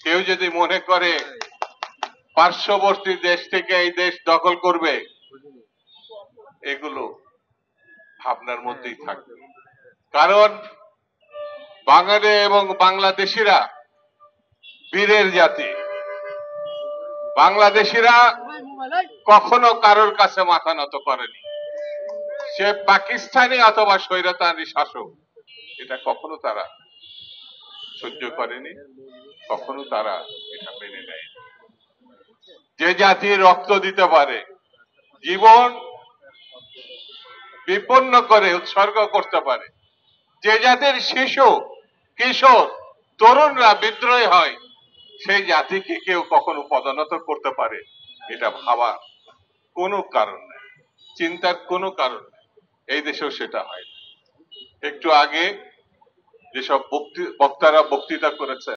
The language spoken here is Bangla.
কেউ যদি মনে করে পার্শ্ববর্তী দেশ থেকে এই দেশ দখল করবে, এগুলো ভাবনার মধ্যেই থাকবে। কারণ বাঙালি এবং বাংলাদেশিরা বীরের জাতি। বাংলাদেশিরা কখনো কারোর কাছে মাথা নত করেনি। সে পাকিস্তানি অথবা স্বৈরাচারী শাসক, এটা কখনো তারা সহ্য করেনি, কখনো তারা এটা মেনে নেয়। যে জাতি রক্ত দিতে পারে, জীবন বিপন্ন করে উৎসর্গ করতে পারে, যে জাতির শিশু কিশোর তরুণরা বিদ্রোহী হয়, সেই জাতিকে কেউ কখনো পদোন্নত করতে পারে, এটা ভাবা কোনো কারণ নেই, চিন্তার কোনো কারণ নেই। এই দেশেও সেটা হয়। একটু আগে যেসব বক্তারা বক্তৃতা করেছে,